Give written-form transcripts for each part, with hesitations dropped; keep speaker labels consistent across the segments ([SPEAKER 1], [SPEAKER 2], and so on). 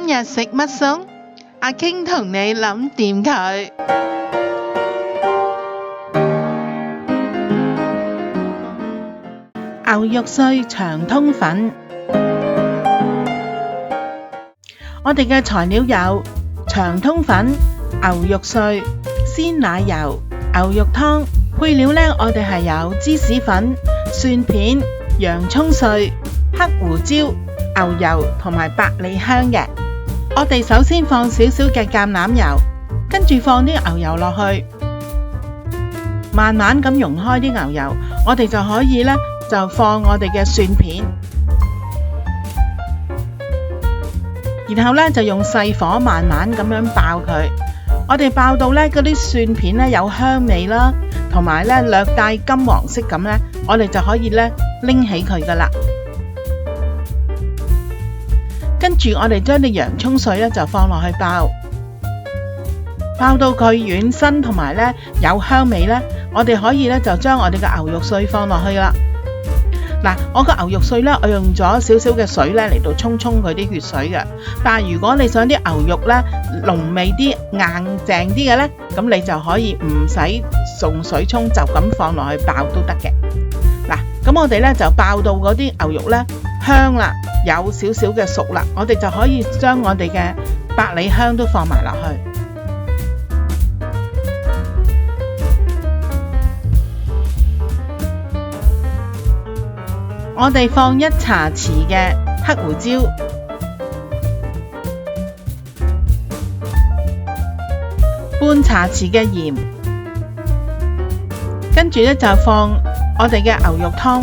[SPEAKER 1] 今日食乜餸？阿傾同你諗掂佢。牛肉碎長通粉，我哋嘅材料有長通粉、牛肉碎、鮮奶油、牛肉湯。配料呢，我哋係有芝士粉、蒜片、洋蔥碎、黑胡椒、牛油同埋百里香嘅。我哋首先放少少嘅橄欖油，跟住放啲牛油落去，慢慢咁溶開啲牛油，我哋就可以呢，就放我哋嘅蒜片，然後呢，就用細火慢慢咁樣爆佢。我哋爆到呢嗰啲蒜片呢有香味啦，同埋呢略帶金黃色咁呢，我哋就可以呢拎起佢噶啦。跟住我哋將啲洋蔥碎呢就放落去爆，爆到佢軟身同埋呢有香味呢，我哋可以呢就將我哋嘅牛肉碎放落去啦。嗱，我個牛肉碎呢，我用咗少少嘅水呢嚟到沖佢啲血水嘅。但係如果你想啲牛肉呢濃味啲、硬淨啲嘅呢，咁你就可以唔使用水沖，就咁放落去爆都得嘅。嗱，咁我哋呢就爆到嗰啲牛肉呢香啦，有少少嘅熟啦，我哋就可以將我哋嘅百里香都放埋落去。我哋放1茶匙嘅黑胡椒，半茶匙嘅鹽，跟住呢就放我哋嘅牛肉湯，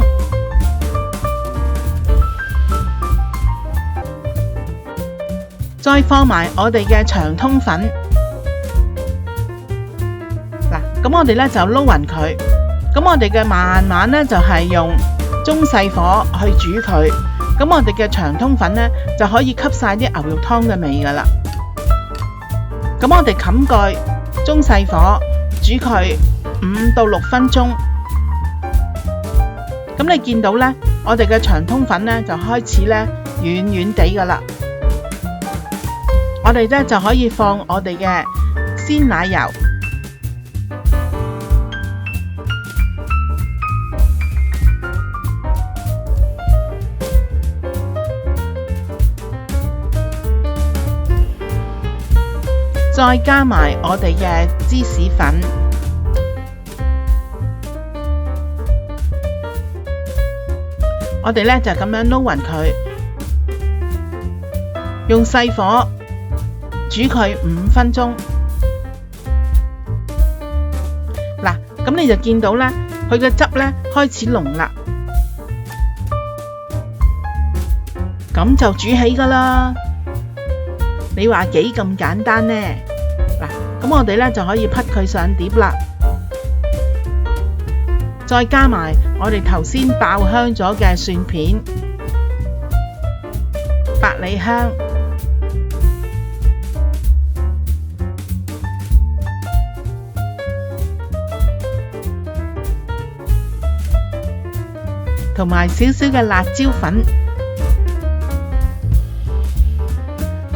[SPEAKER 1] 再放埋我哋嘅長通粉。嗱，咁我哋呢就撈勻佢，咁我哋嘅慢慢呢就係用中細火去煮佢，咁我哋嘅長通粉呢就可以吸晒啲牛肉湯嘅味噶啦。咁我哋冚蓋，中細火煮佢5到6分鐘。咁你見到呢，我哋嘅長通粉呢就開始呢軟軟地噶啦。我哋呢就可以放我哋嘅鮮奶油。再加埋我哋嘅芝士粉，我哋呢就咁樣撈勻佢，用細火煮佢5分鐘。嗱，咁你就見到呢，佢嘅汁呢開始濃啦，咁就煮起噶啦。你話幾咁簡單呢？嗱，咁我哋呢就可以滗佢上碟啦，再加埋我哋頭先爆香咗嘅蒜片、百里香，同埋少少嘅辣椒粉。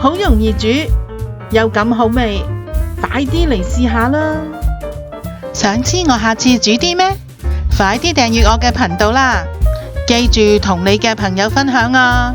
[SPEAKER 1] 好容易煮，又咁好味，快啲嚟試下啦！想知我下次煮啲咩？快啲訂閱我嘅頻道啦！記住同你嘅朋友分享啊！